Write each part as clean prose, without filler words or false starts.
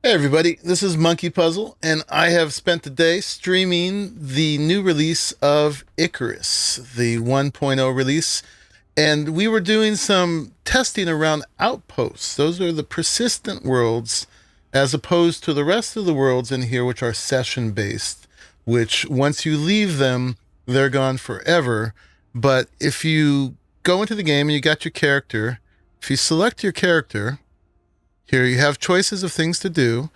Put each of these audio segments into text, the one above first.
Hey everybody, this is Monkey Puzzle, and I have spent the day streaming the new release of Icarus, the 1.0 release, and we were doing some testing around outposts. Those are the persistent worlds, as opposed to the rest of the worlds in here, which are session-based, which once you leave them, they're gone forever. But if you go into the game and you got your character, if you select your character, here you have choices of things to do,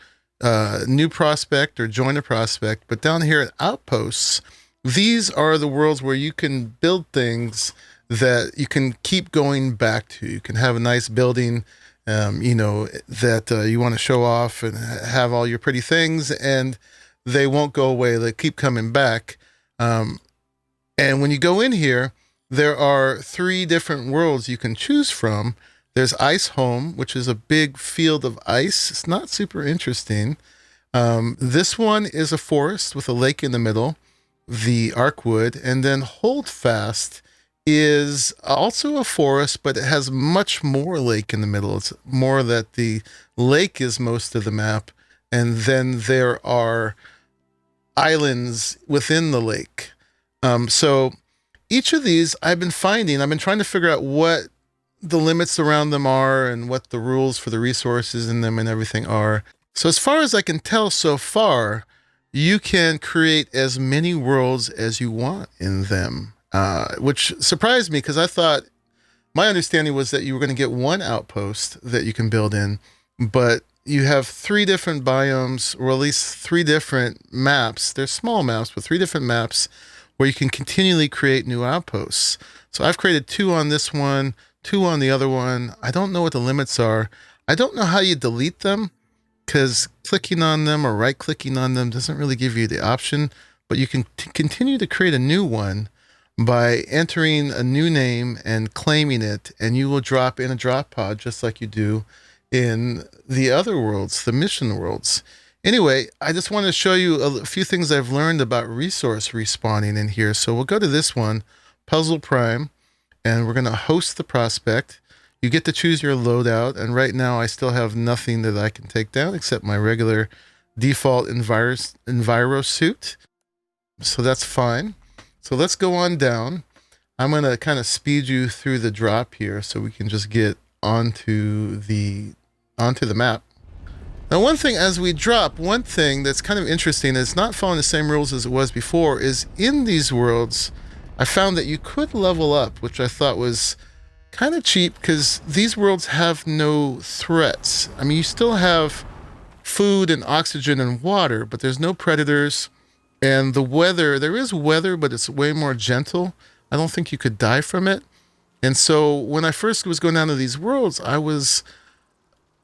new prospect or join a prospect. But down here at Outposts, these are the worlds where you can build things that you can keep going back to. You can have a nice building, that you want to show off and have all your pretty things, and they won't go away. They keep coming back. And when you go in here, there are 3 different worlds you can choose from. There's Ice Home, which is a big field of ice. It's not super interesting. This one is a forest with a lake in the middle, the Arkwood, and then Holdfast is also a forest, but it has much more lake in the middle. It's more that the lake is most of the map, and then there are islands within the lake. So each of these I've been trying to figure out what the limits around them are and what the rules for the resources in them and everything are. So as far as I can tell so far, you can create as many worlds as you want in them, which surprised me because I thought my understanding was that you were going to get one outpost that you can build in, but you have 3 different biomes, or at least 3 different maps. They're small maps, but 3 different maps where you can continually create new outposts. So I've created 2 on this one, 2 on the other one. I don't know what the limits are. I don't know how you delete them, because clicking on them or right-clicking on them doesn't really give you the option, but you can continue to create a new one by entering a new name and claiming it, and you will drop in a drop pod just like you do in the other worlds, the mission worlds. Anyway, I just want to show you a few things I've learned about resource respawning in here. So we'll go to this one, Puzzle Prime, and we're going to host the prospect. You get to choose your loadout, and right now I still have nothing that I can take down except my regular default Enviro suit. So that's fine. So let's go on down. I'm going to kind of speed you through the drop here so we can just get onto the map. Now, one thing as we drop, one thing that's kind of interesting, it's not following the same rules as it was before, is in these worlds, I found that you could level up, which I thought was kind of cheap because these worlds have no threats. I mean, you still have food and oxygen and water, but there's no predators. And the weather, there is weather, but it's way more gentle. I don't think you could die from it. And so when I first was going down to these worlds, I was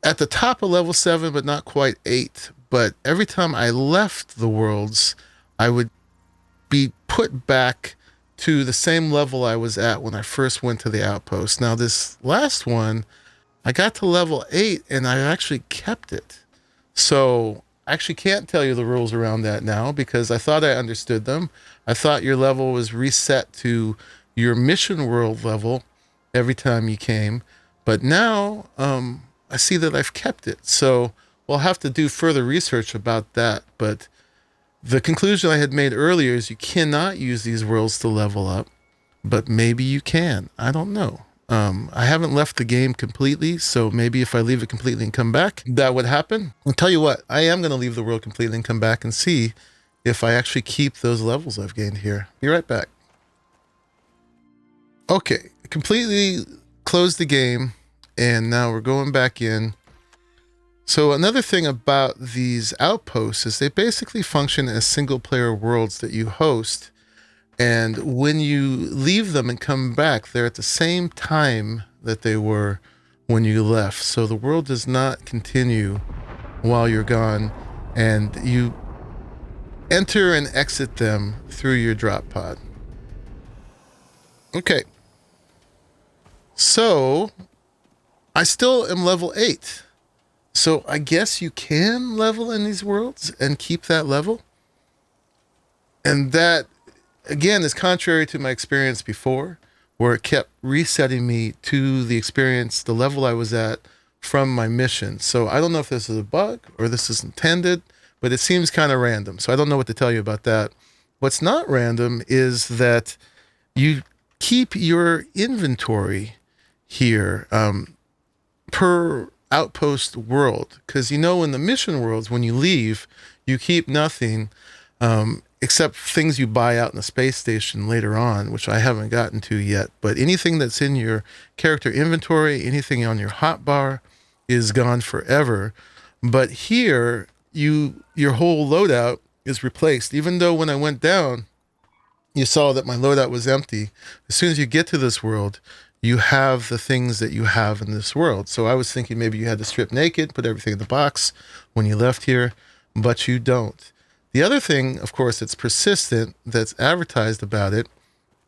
at the top of level 7, but not quite 8. But every time I left the worlds, I would be put back to the same level I was at when I first went to the outpost. Now, this last one, I got to level 8, and I actually kept it. So I actually can't tell you the rules around that now because I thought I understood them. I thought your level was reset to your mission world level every time you came. But now, I see that I've kept it. So we'll have to do further research about that. But the conclusion I had made earlier is you cannot use these worlds to level up, but maybe you can. I don't know. I haven't left the game completely, so maybe if I leave it completely and come back, that would happen. I'll tell you what, I am going to leave the world completely and come back and see if I actually keep those levels I've gained here. Be right back. Okay, completely closed the game. And now we're going back in. So another thing about these outposts is they basically function as single player worlds that you host. And when you leave them and come back, they're at the same time that they were when you left. So the world does not continue while you're gone. And you enter and exit them through your drop pod. Okay. So I still am level 8. So I guess you can level in these worlds and keep that level. And that, again, is contrary to my experience before, where it kept resetting me to the experience, the level I was at from my mission. So I don't know if this is a bug or this is intended, but it seems kind of random. So I don't know what to tell you about that. What's not random is that you keep your inventory here per outpost world. Because you know, in the mission worlds, when you leave, you keep nothing except things you buy out in the space station later on, which I haven't gotten to yet. But anything that's in your character inventory, anything on your hotbar is gone forever. But here, your whole loadout is replaced. Even though when I went down, you saw that my loadout was empty. As soon as you get to this world, you have the things that you have in this world. So I was thinking maybe you had to strip naked, put everything in the box when you left here, but you don't. The other thing, of course, that's persistent, that's advertised about it,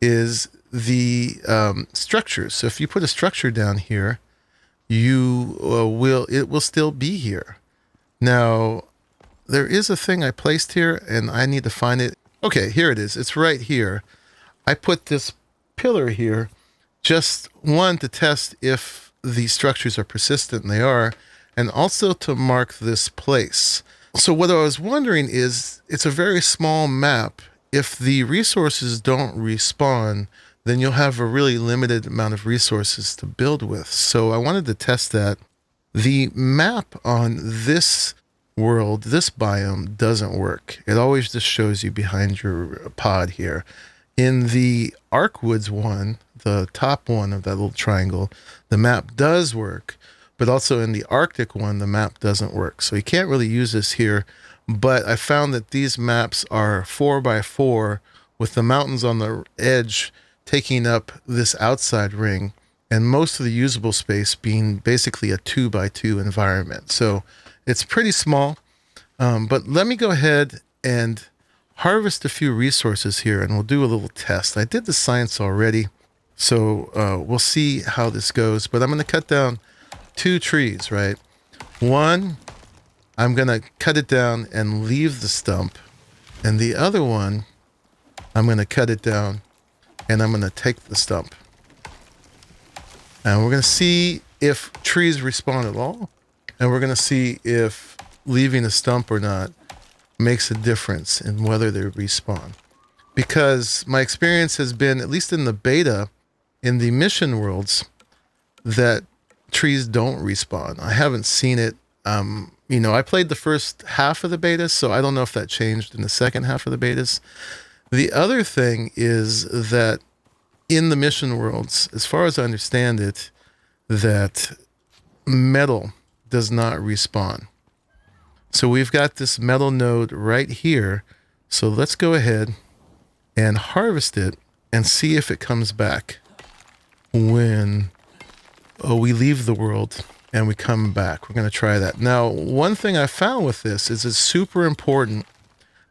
is the structures. So if you put a structure down here, it will still be here. Now, there is a thing I placed here, and I need to find it. Okay, here it is. It's right here. I put this pillar here, just one, to test if the structures are persistent, and they are, and also to mark this place. So what I was wondering is, it's a very small map. If the resources don't respawn, then you'll have a really limited amount of resources to build with. So I wanted to test that. The map on this world, this biome, doesn't work. It always just shows you behind your pod here. In the Arkwoods one, the top one of that little triangle, the map does work. But also in the Arctic one, the map doesn't work. So you can't really use this here. But I found that these maps are 4x4 with the mountains on the edge taking up this outside ring, and most of the usable space being basically a 2x2 environment. So it's pretty small. But let me go ahead and harvest a few resources here, and we'll do a little test. I did the science already, so we'll see how this goes. But I'm going to cut down 2 trees, right? One, I'm going to cut it down and leave the stump. And the other one, I'm going to cut it down and I'm going to take the stump. And we're going to see if trees respawn at all. And we're going to see if leaving a stump or not makes a difference in whether they respawn. Because my experience has been, at least in the beta, in the mission worlds, that trees don't respawn. I haven't seen it. I played the first half of the betas, so I don't know if that changed in the second half of the betas. The other thing is that in the mission worlds, as far as I understand it, that metal does not respawn. So we've got this metal node right here. So let's go ahead and harvest it and see if it comes back when we leave the world and we come back. We're going to try that. Now, one thing I found with this is it's super important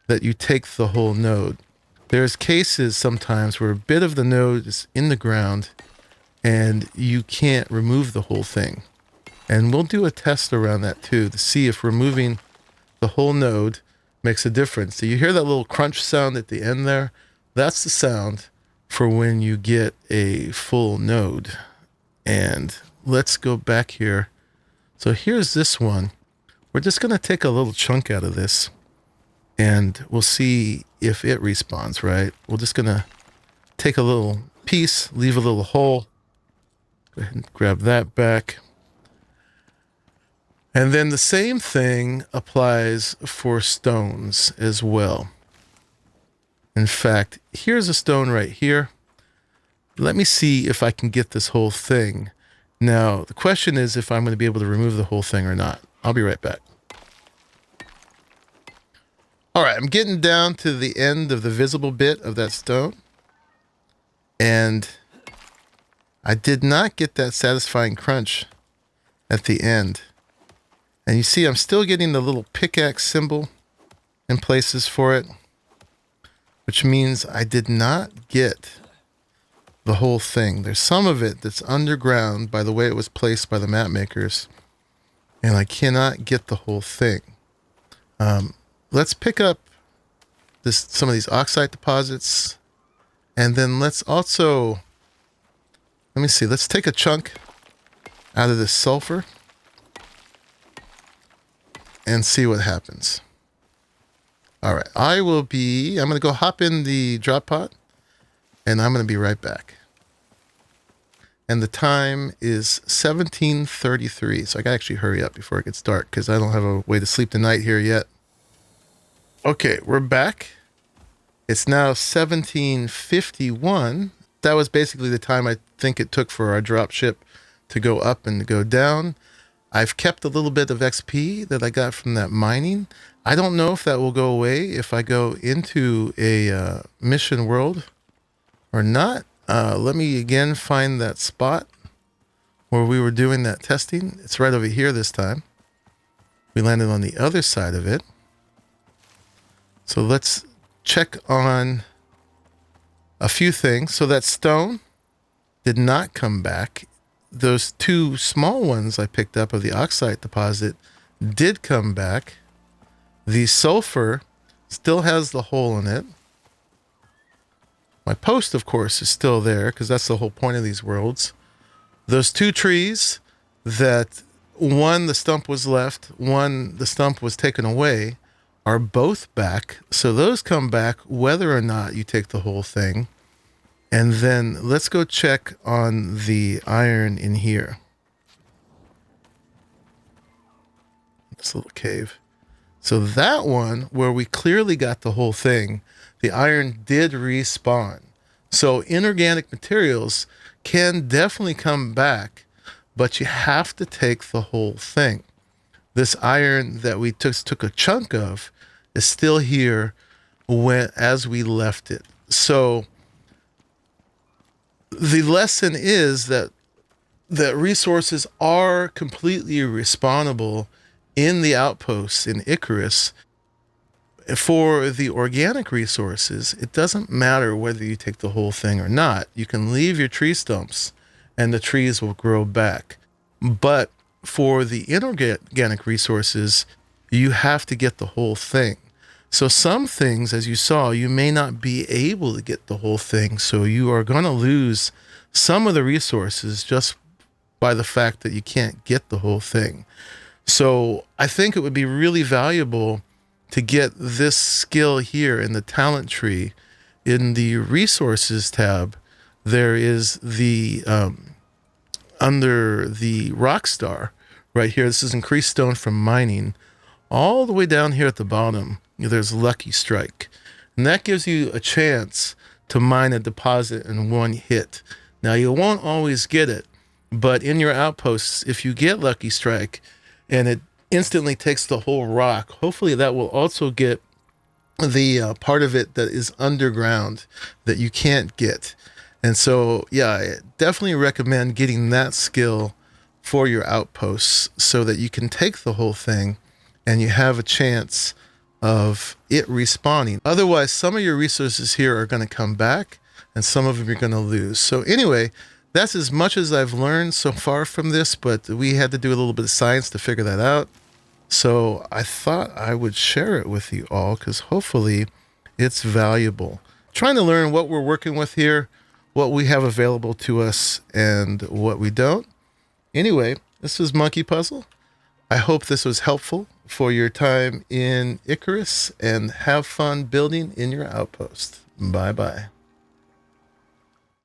that you take the whole node. There's cases sometimes where a bit of the node is in the ground and you can't remove the whole thing. And we'll do a test around that too to see if removing the whole node makes a difference. So you hear that little crunch sound at the end there? That's the sound for when you get a full node. And let's go back here. So here's this one. We're just going to take a little chunk out of this and we'll see if it respawns, right? We're just going to take a little piece, leave a little hole. Go ahead and grab that back. And then the same thing applies for stones as well. In fact, here's a stone right here. Let me see if I can get this whole thing. Now, the question is if I'm going to be able to remove the whole thing or not. I'll be right back. All right, I'm getting down to the end of the visible bit of that stone. And I did not get that satisfying crunch at the end. And you see, I'm still getting the little pickaxe symbol in places for it, which means I did not get the whole thing. There's some of it that's underground by the way it was placed by the map makers, and I cannot get the whole thing. Let's pick up some of these oxide deposits, and then let's also, let me see, let's take a chunk out of this sulfur. and see what happens. All right, I'm going to go hop in the drop pod, and I'm going to be right back. And the time is 17:33, so I got to actually hurry up before it gets dark because I don't have a way to sleep tonight here yet. Okay, we're back. It's now 17:51. That was basically the time I think it took for our drop ship to go up and to go down. I've kept a little bit of XP that I got from that mining. I don't know if that will go away if I go into a mission world or not. Let me again find that spot where we were doing that testing. It's right over here this time. We landed on the other side of it. So let's check on a few things. So that stone did not come back. Those two small ones I picked up of the oxide deposit did come back. The sulfur still has the hole in it. My post, of course, is still there because that's the whole point of these worlds. Those two trees that one, the stump was left, one, the stump was taken away, are both back. So those come back whether or not you take the whole thing. And then let's go check on the iron in here. This little cave. So that one, where we clearly got the whole thing, the iron did respawn. So inorganic materials can definitely come back, but you have to take the whole thing. This iron that we took a chunk of is still here as we left it. So the lesson is that resources are completely respawnable in the outposts in Icarus. For the organic resources, it doesn't matter whether you take the whole thing or not. You can leave your tree stumps and the trees will grow back. But for the inorganic resources, you have to get the whole thing. So some things, as you saw, you may not be able to get the whole thing. So you are going to lose some of the resources just by the fact that you can't get the whole thing. So I think it would be really valuable to get this skill here in the talent tree. In the resources tab, there is the under the rock star right here. This is increased stone from mining. All the way down here at the bottom, there's Lucky Strike. And that gives you a chance to mine a deposit in one hit. Now, you won't always get it, but in your outposts, if you get Lucky Strike and it instantly takes the whole rock, hopefully that will also get the part of it that is underground that you can't get. And so, yeah, I definitely recommend getting that skill for your outposts so that you can take the whole thing and you have a chance of it respawning. Otherwise, some of your resources here are going to come back and some of them you're going to lose. So anyway, that's as much as I've learned so far from this, but we had to do a little bit of science to figure that out. So I thought I would share it with you all because hopefully it's valuable. Trying to learn what we're working with here, what we have available to us, and what we don't. Anyway, this is Monkey Puzzle. I hope this was helpful for your time in Icarus, and have fun building in your outpost. Bye-bye.